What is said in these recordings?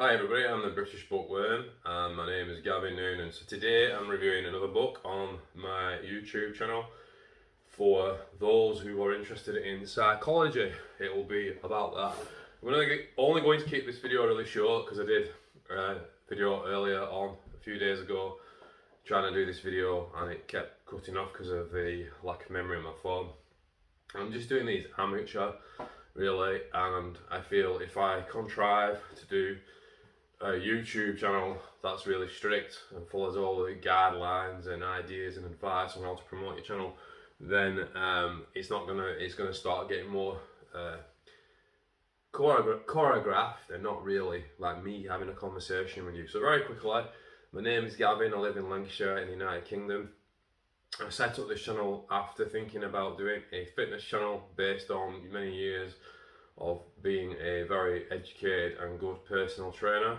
Hi everybody, I'm the British Bookworm and my name is Gavin Noonan. So today I'm reviewing another book on my YouTube channel for those who are interested in psychology. It will be about that. Only going to keep this video really short because I did a video earlier on a few days ago trying to do this video and it kept cutting off because of the lack of memory on my phone. I'm just doing these amateur really, and I feel if I contrive to do a YouTube channel that's really strict and follows all the guidelines and ideas and advice on how to promote your channel, then it's gonna start getting more choreographed and not really like me having a conversation with you. So very quickly, my name is Gavin, I live in Lancashire in the United Kingdom. I set up this channel after thinking about doing a fitness channel based on many years of being a very educated and good personal trainer,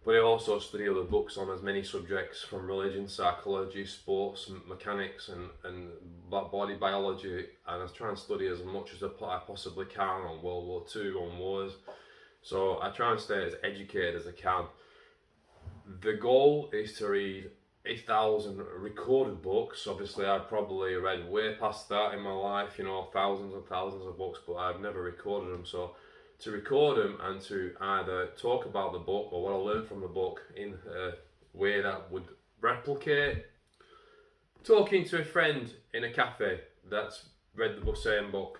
but I also study other books on as many subjects from religion, psychology, sports, mechanics and body biology, and I try and study as much as I possibly can on World War II, on wars, so I try and stay as educated as I can. The goal is to read 1,000 recorded books. Obviously I've probably read way past that in my life, you know, thousands and thousands of books, but I've never recorded them. So to record them and to either talk about the book or what I learned from the book in a way that would replicate talking to a friend in a cafe that's read the same book.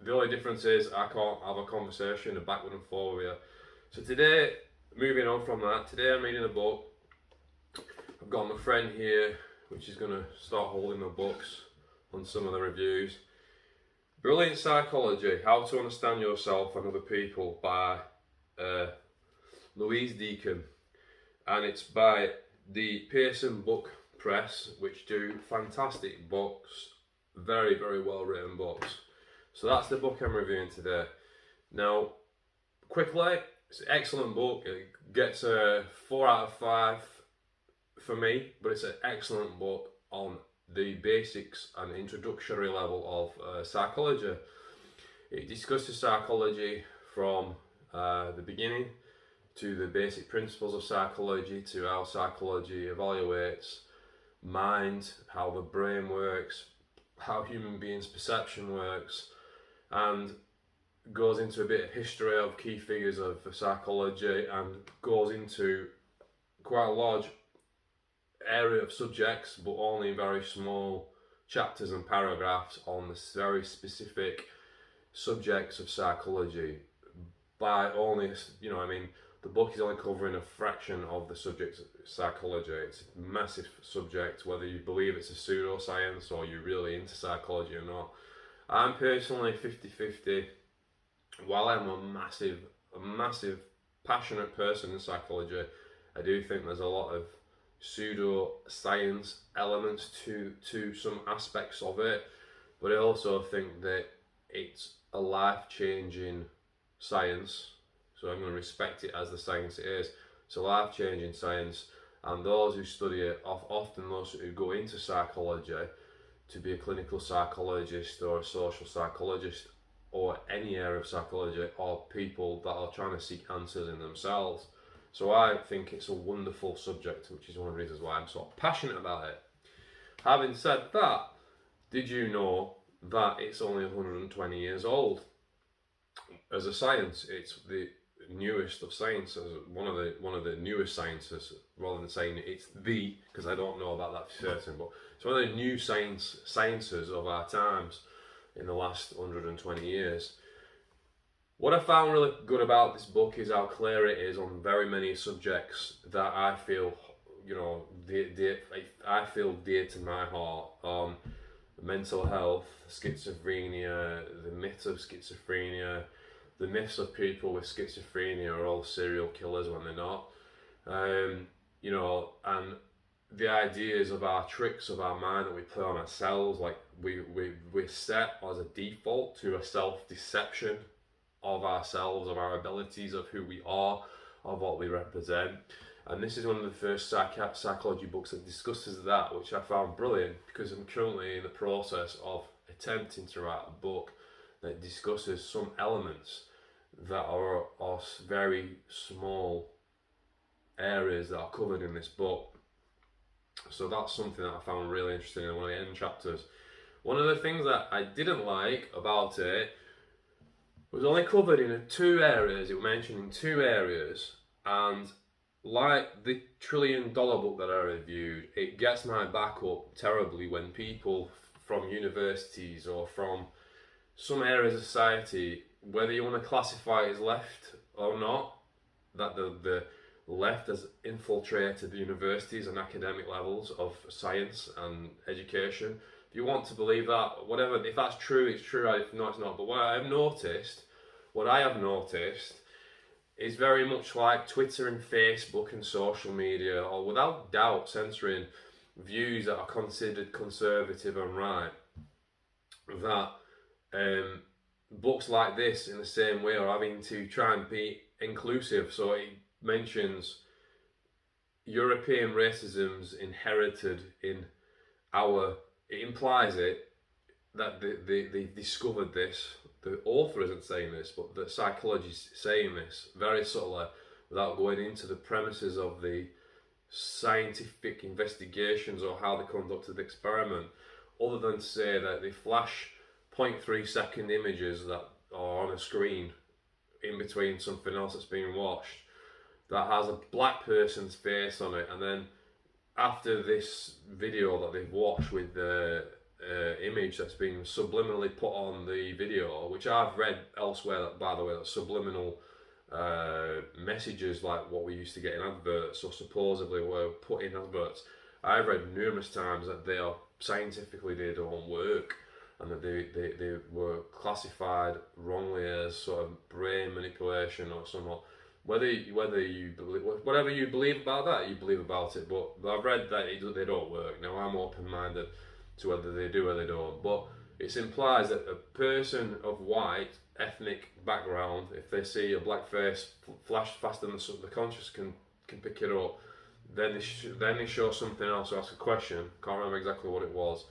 The only difference is I can't have a conversation backward and forward with you. So today, moving on from that, today I'm reading a book. I've got my friend here, which is going to start holding my books on some of the reviews. Brilliant Psychology, How to Understand Yourself and Other People by Loiuse Becon. And it's by the Pearson Book Press, which do fantastic books, very, very well written books. So that's the book I'm reviewing today. Now, quickly, it's an excellent book. It gets a 4 out of 5. For me, but it's an excellent book on the basics and introductory level of psychology. It discusses psychology from the beginning to the basic principles of psychology, to how psychology evaluates mind, how the brain works, how human beings' perception works, and goes into a bit of history of key figures of psychology and goes into quite a large area of subjects, but only very small chapters and paragraphs on the very specific subjects of psychology. By only, you know, I mean, the book is only covering a fraction of the subject of psychology. It's a massive subject, whether you believe it's a pseudoscience or you're really into psychology or not. I'm personally 50-50. While I'm a massive passionate person in psychology, I do think there's a lot of pseudo-science elements to some aspects of it, but I also think that it's a life-changing science, so I'm going to respect it as the science it is. It's a life-changing science, and those who study it, often those who go into psychology to be a clinical psychologist or a social psychologist or any area of psychology, are people that are trying to seek answers in themselves. So I think it's a wonderful subject, which is one of the reasons why I'm so passionate about it. Having said that, did you know that it's only 120 years old? As a science, it's the newest of sciences, one of the newest sciences, rather than saying it's the, because I don't know about that for certain, but it's one of the new sciences of our times in the last 120 years. What I found really good about this book is how clear it is on very many subjects that I feel, you know, I feel dear to my heart. Mental health, schizophrenia, the myths of schizophrenia, the myths of people with schizophrenia are all serial killers when they're not. You know, and the ideas of our tricks of our mind that we play on ourselves, like we're set as a default to a self-deception of ourselves, of our abilities, of who we are, of what we represent. And this is one of the first psychology books that discusses that, which I found brilliant, because I'm currently in the process of attempting to write a book that discusses some elements that are very small areas that are covered in this book. So that's something that I found really interesting in one of the end chapters. One of the things that I didn't like about it was only covered in 2 areas. It was mentioned in 2 areas, and like the $1 trillion book that I reviewed, it gets my back up terribly when people from universities or from some areas of society, whether you want to classify it as left or not, that the left has infiltrated the universities and academic levels of science and education. If you want to believe that, whatever, if that's true, it's true. If not, it's not. But what I have noticed is very much like Twitter and Facebook and social media, or without doubt censoring views that are considered conservative and right, that books like this in the same way are having to try and be inclusive. So it mentions European racism's inherited in it implies that they discovered this. The author isn't saying this, but the psychologist is saying this very subtly without going into the premises of the scientific investigations or how they conducted the experiment, other than to say that they flash 0.3-second images that are on a screen in between something else that's being watched that has a black person's face on it, and then after this video that they've watched with the image that's been subliminally put on the video, which I've read elsewhere, that, by the way, that subliminal messages like what we used to get in adverts, or supposedly were put in adverts, I've read numerous times that they are scientifically, they don't work, and that they were classified wrongly as sort of brain manipulation or somewhat. Whether you believe, whatever you believe about that, you believe about it. But I've read that they don't work. Now I'm open-minded to whether they do or they don't. But it implies that a person of white ethnic background, if they see a black face flash faster than the conscious can pick it up, then they show something else or ask a question. Can't remember exactly what it was.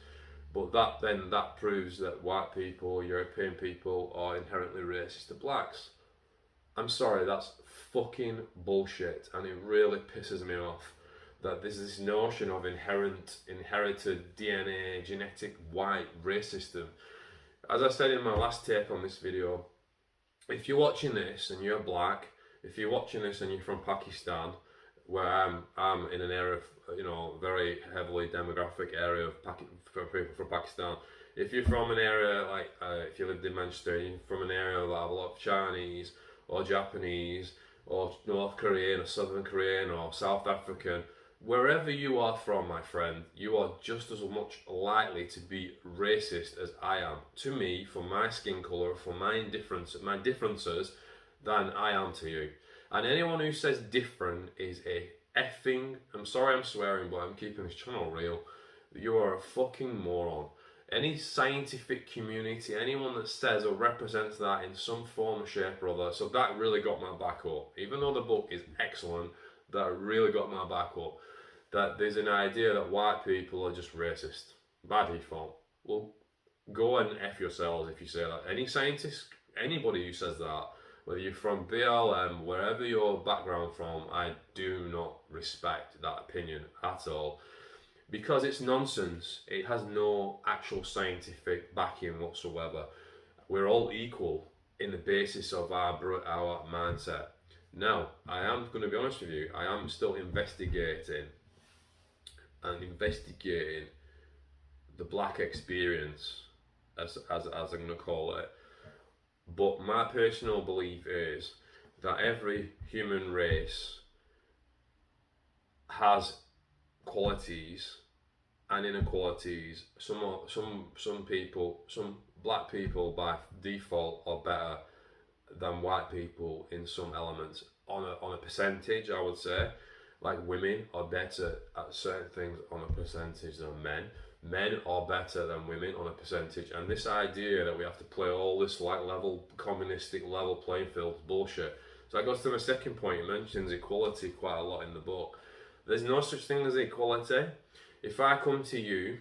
But that proves that white people, European people, are inherently racist to blacks. I'm sorry, that's fucking bullshit, and it really pisses me off that there's this notion of inherited DNA, genetic white racism. As I said in my last take on this video, if you're watching this and you're black, if you're watching this and you're from Pakistan, where I'm in an area of, very heavily demographic area of for people from Pakistan. If you're from an area like, if you lived in Manchester, you're from an area that have a lot of Chinese or Japanese or North Korean or Southern Korean or South African, wherever you are from, my friend, you are just as much likely to be racist as I am. To me, for my skin colour, for my differences, than I am to you. And anyone who says different is a effing, I'm sorry I'm swearing, but I'm keeping this channel real, you are a fucking moron. Any scientific community, anyone that says or represents that in some form, shape or other, so that really got my back up. Even though the book is excellent, that really got my back up. That there's an idea that white people are just racist by default. Well, go and F yourselves if you say that. Any scientist, anybody who says that, whether you're from BLM, wherever your background from, I do not respect that opinion at all. Because it's nonsense. It has no actual scientific backing whatsoever. We're all equal in the basis of our mindset. Now, I am going to be honest with you, I am still investigating the black experience, as I'm going to call it. But my personal belief is that every human race has qualities and inequalities. Some black people by default are better than white people in some elements. On a percentage, I would say, like women are better at certain things on a percentage than men. Men are better than women on a percentage, and this idea that we have to play all this like communistic level playing field is bullshit. So that goes to my second point. It mentions equality quite a lot in the book. There's no such thing as equality. If I come to you,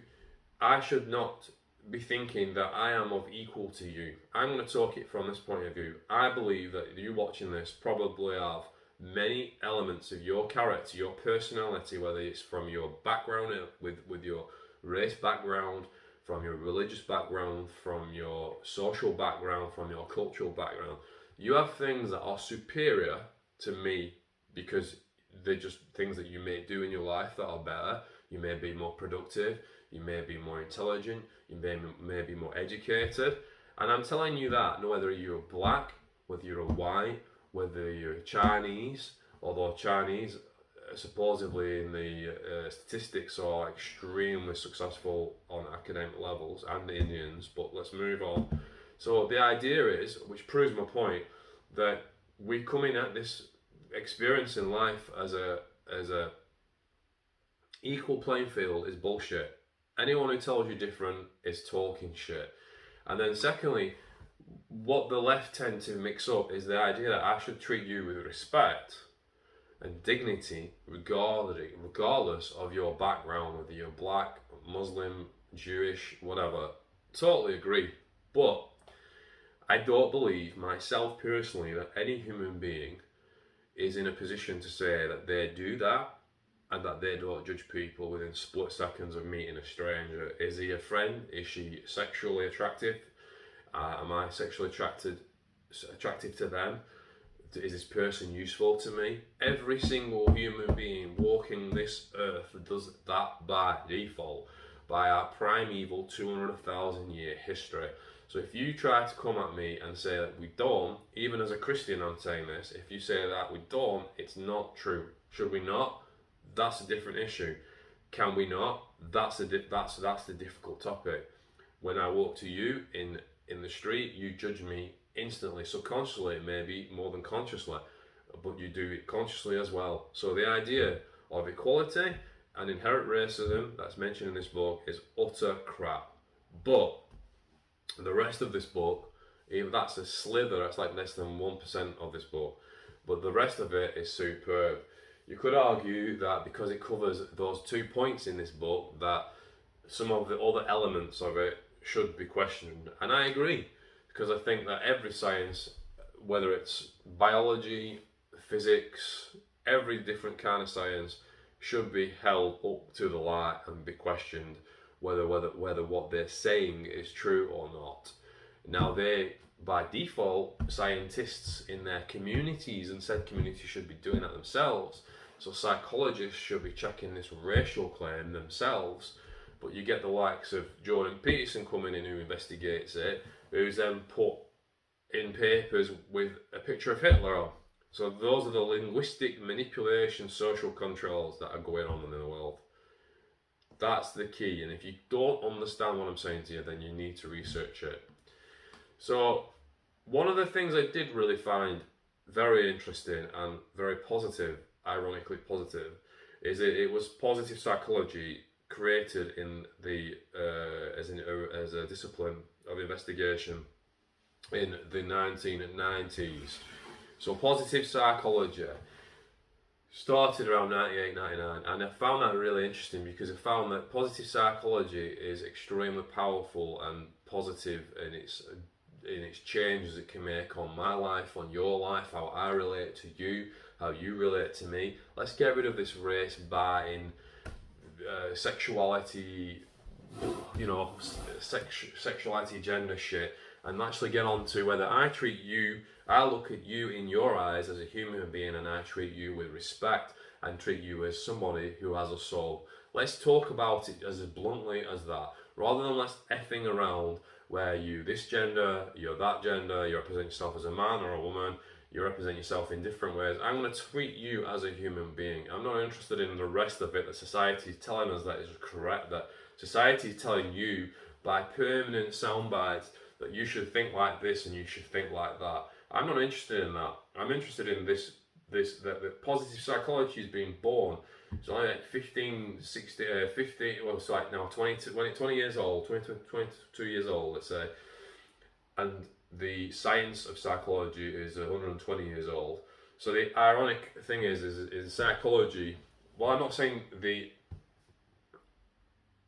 I should not be thinking that I am of equal to you. I'm going to talk it from this point of view. I believe that you watching this probably have many elements of your character, your personality, whether it's from your background with your race background, from your religious background, from your social background, from your cultural background. You have things that are superior to me because they're just things that you may do in your life that are better. You may be more productive, you may be more intelligent, you may be more educated. And I'm telling you that, no, whether you're black, whether you're white, whether you're Chinese, although Chinese supposedly in the statistics are extremely successful on academic levels, and the Indians, but let's move on. So the idea is, which proves my point, that we come in at this experience in life as a equal playing field is bullshit. Anyone who tells you different is talking shit. And then secondly, what the left tend to mix up is the idea that I should treat you with respect and dignity regardless of your background, whether you're black, Muslim, Jewish, whatever. Totally agree. But I don't believe myself personally that any human being is in a position to say that they do that and that they don't judge people within split seconds of meeting a stranger. Is he a friend? Is she sexually attractive? Am I sexually attracted to them? Is this person useful to me? Every single human being walking this earth does that by default, by our primeval 200,000 year history. So if you try to come at me and say that we don't, even as a Christian I'm saying this, if you say that we don't, it's not true. Should we not? That's a different issue. Can we not? That's the difficult topic. When I walk to you in the street, you judge me instantly, subconsciously, maybe more than consciously, but you do it consciously as well. So the idea of equality and inherent racism that's mentioned in this book is utter crap. But the rest of this book, even that's a slither, that's like less than 1% of this book, but the rest of it is superb. You could argue that because it covers those 2 points in this book, that some of the other elements of it should be questioned. And I agree, because I think that every science, whether it's biology, physics, every different kind of science, should be held up to the light and be questioned whether what they're saying is true or not. Now they, by default, scientists in their communities and said communities should be doing that themselves. So psychologists should be checking this racial claim themselves. But you get the likes of Jordan Peterson coming in who investigates it, who's then put in papers with a picture of Hitler on. So those are the linguistic manipulation, social controls that are going on in the world. That's the key. And if you don't understand what I'm saying to you, then you need to research it. So one of the things I did really find very interesting and very positive, ironically positive, is it was positive psychology created in the as a discipline of investigation in the 1990s. So positive psychology started around 98, 99, and I found that really interesting because I found that positive psychology is extremely powerful and positive in its changes it can make on my life, on your life, how I relate to you, how you relate to me. Let's get rid of this race buying, sexuality, sexuality, gender shit, and actually get on to whether I look at you in your eyes as a human being and I treat you with respect and treat you as somebody who has a soul. Let's talk about it as bluntly as that, rather than let's effing around where you this gender, you're that gender, you represent yourself as a man or a woman, you represent yourself in different ways. I'm going to treat you as a human being. I'm not interested in the rest of it that society is telling us that is correct, that society is telling you by permanent sound bites that you should think like this and you should think like that. I'm not interested in that. I'm interested in that the positive psychology is being born. It's only like 15, well, it's like now 20 years old, 22 years old, let's say. And the science of psychology is 120 years old. So the ironic thing is psychology, well, I'm not saying the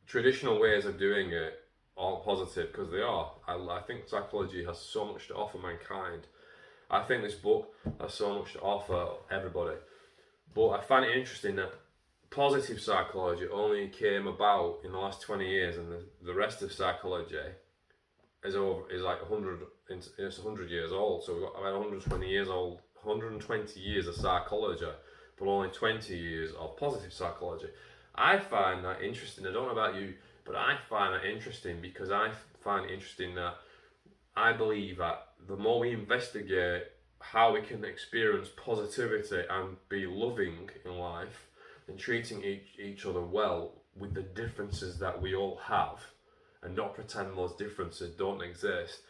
traditional ways of doing it aren't positive, because they are. I think psychology has so much to offer mankind. I think this book has so much to offer everybody. But I find it interesting that positive psychology only came about in the last 20 years, and the rest of psychology is like 100. It's 100 years old. So we've got about 120 years old, 120 years of psychology, but only 20 years of positive psychology. I find that interesting. I don't know about you, but I find that interesting because I find it interesting that I believe that the more we investigate how we can experience positivity and be loving in life and treating each other well with the differences that we all have, and not pretend those differences don't exist.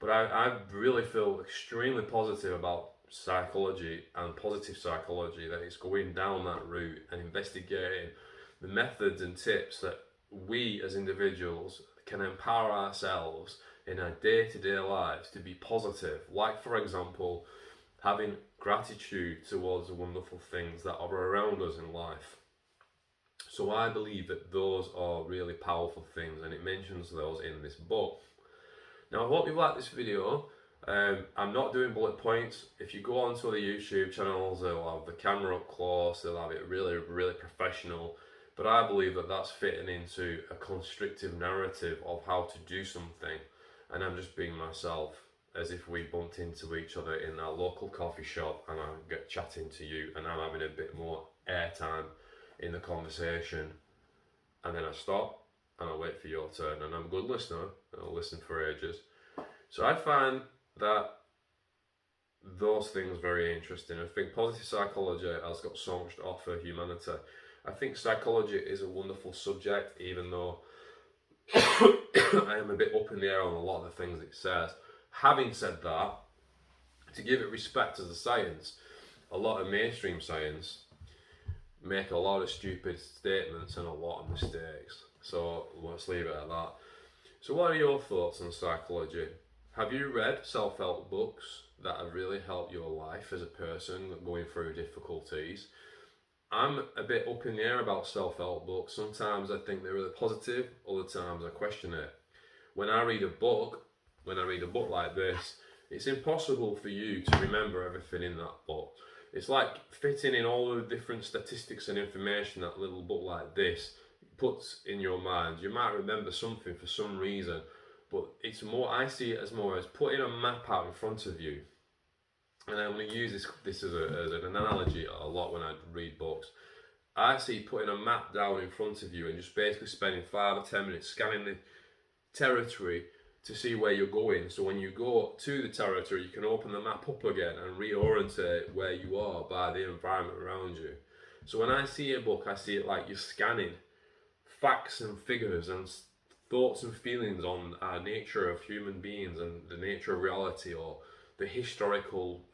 But I really feel extremely positive about psychology and positive psychology, that it's going down that route and investigating the methods and tips that we as individuals can empower ourselves in our day-to-day lives to be positive. Like, for example, having gratitude towards the wonderful things that are around us in life. So I believe that those are really powerful things, and it mentions those in this book. Now, I hope you like this video. I'm not doing bullet points. If you go onto the YouTube channels, they'll have the camera up close, they'll have it really, really professional. But I believe that that's fitting into a constrictive narrative of how to do something. And I'm just being myself, as if we bumped into each other in our local coffee shop and I get chatting to you and I'm having a bit more airtime in the conversation, and then I stop and I wait for your turn, and I'm a good listener and I'll listen for ages. So I find that those things very interesting. I think positive psychology has got so much to offer humanity. I think psychology is a wonderful subject, even though I am a bit up in the air on a lot of the things it says. Having said that, to give it respect as a science, a lot of mainstream science make a lot of stupid statements and a lot of mistakes. So let's leave it at that. So what are your thoughts on psychology? Have you read self-help books that have really helped your life as a person going through difficulties? I'm a bit up in the air about self-help books. Sometimes I think they're really positive, other times I question it. When I read a book like this, it's impossible for you to remember everything in that book. It's like fitting in all the different statistics and information that little book like this puts in your mind. You might remember something for some reason, but it's more, I see it as more as putting a map out in front of you. And I'm going to use this as an analogy a lot when I read books. I see putting a map down in front of you and just basically spending 5 or 10 minutes scanning the territory to see where you're going. So when you go to the territory, you can open the map up again and reorientate where you are by the environment around you. So when I see a book, I see it like you're scanning facts and figures and thoughts and feelings on our nature of human beings and the nature of reality, or the historical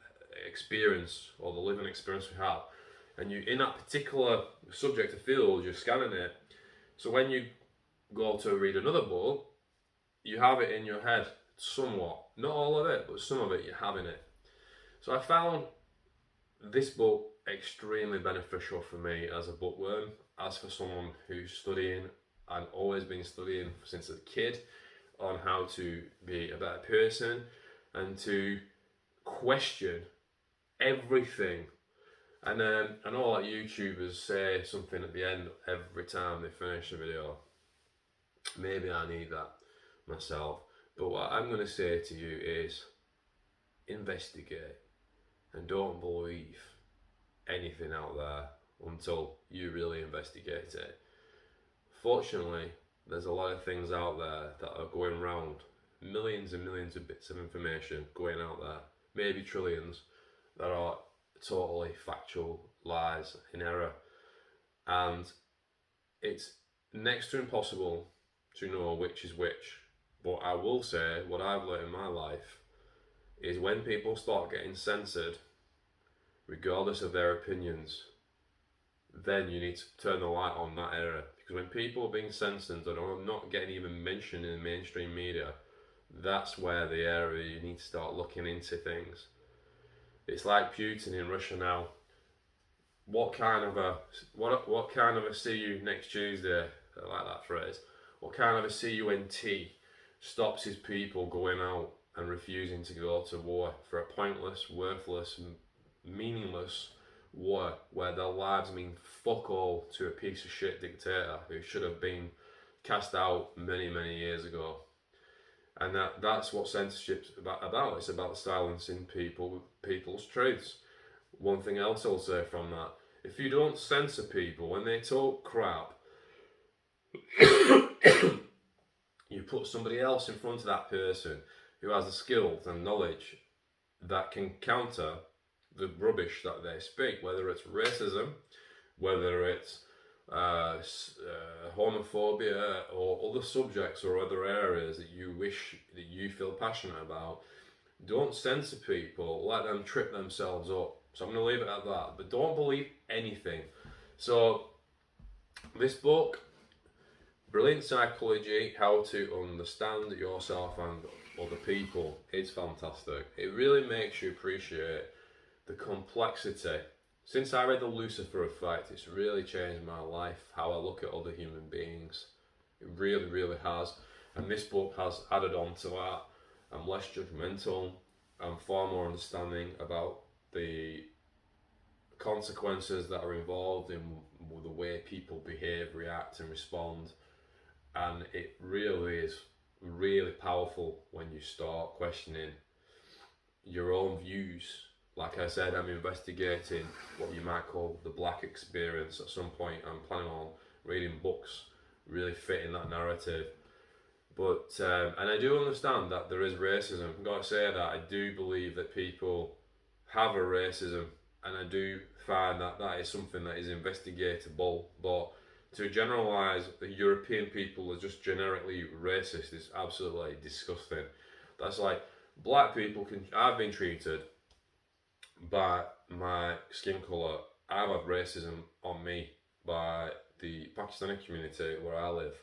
experience or the living experience we have. And you, in that particular subject or field, you're scanning it. So when you go to read another book, you have it in your head somewhat. Not all of it, but some of it you have in it. So I found this book extremely beneficial for me as a bookworm, as for someone who's studying and always been studying since a kid on how to be a better person and to question everything. And I know like YouTubers say something at the end every time they finish a video. Maybe I need that myself, but what I'm going to say to you is investigate and don't believe anything out there until you really investigate it. Fortunately, there's a lot of things out there that are going around, millions and millions of bits of information going out there, maybe trillions, that are totally factual lies in error, and it's next to impossible to know which is which. But I will say, what I've learned in my life is when people start getting censored, regardless of their opinions, then you need to turn the light on that error. Because when people are being censored and are not getting even mentioned in the mainstream media, that's where the area you need to start looking into things. It's like Putin in Russia now. What kind of a see you next Tuesday, I like that phrase, what kind of a CUNT stops his people going out and refusing to go to war for a pointless, worthless, meaningless war where their lives mean fuck all to a piece of shit dictator who should have been cast out many, many years ago. And that's what censorship's about. It's about silencing people's truths. One thing else I'll say from that, if you don't censor people when they talk crap, you put somebody else in front of that person who has the skills and knowledge that can counter the rubbish that they speak, whether it's racism, whether it's homophobia or other subjects or other areas that you feel passionate about. Don't censor people, let them trip themselves up. So I'm going to leave it at that, but don't believe anything. So this book, Brilliant Psychology, How to Understand Yourself and Other People, it's fantastic. It really makes you appreciate the complexity. Since I read the Lucifer Effect, it's really changed my life, how I look at other human beings. It really, really has. And this book has added on to that. I'm less judgmental. I'm far more understanding about the consequences that are involved in the way people behave, react and respond. And it really is really powerful when you start questioning your own views. Like I said, I'm investigating what you might call the black experience. At some point I'm planning on reading books really fitting that narrative. But and I do understand that there is racism. I've got to say that I do believe that people have a racism, and I do find that that is something that is investigatable. But to generalise the European people as just generically racist is absolutely disgusting. That's like black people can. I've been treated by my skin colour. I've had racism on me by the Pakistani community where I live.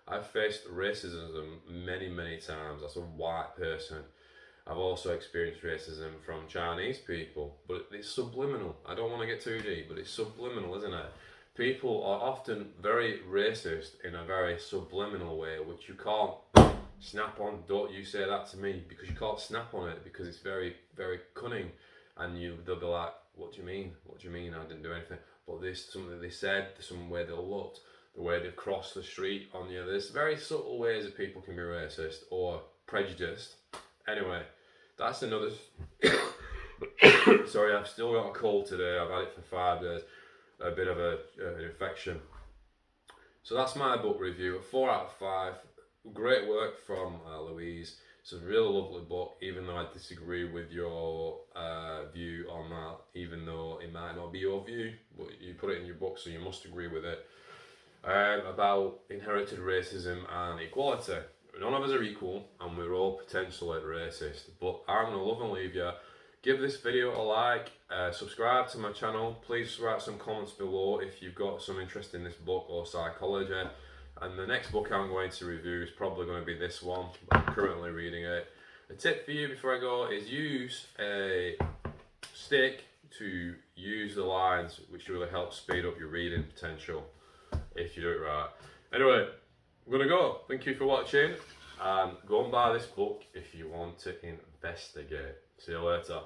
I've faced racism many, many times as a white person. I've also experienced racism from Chinese people, but it's subliminal. I don't want to get too deep, but it's subliminal, isn't it? People are often very racist in a very subliminal way, which you can't snap on. Don't you say that to me, because you can't snap on it, because it's very, very cunning. And they'll be like, what do you mean? What do you mean I didn't do anything? But this, something they said, some way they looked, the way they've crossed the street on you. There's very subtle ways that people can be racist or prejudiced. Anyway, that's another... Sorry, I've still got a cold today. I've had it for 5 days. A bit of an infection. So that's my book review. 4 out of 5. Great work from Loiuse. It's a really lovely book, even though I disagree with your view on that, even though it might not be your view, but you put it in your book, so you must agree with it. About inherited racism and equality. None of us are equal, and we're all potentially racist, but I'm going to love and leave you. Give this video a like, subscribe to my channel, please write some comments below if you've got some interest in this book or psychology. And the next book I'm going to review is probably going to be this one. I'm currently reading it. A tip for you before I go is use a stick to use the lines, which really helps speed up your reading potential if you do it right. Anyway, I'm going to go. Thank you for watching, and go and buy this book if you want to investigate. See you later.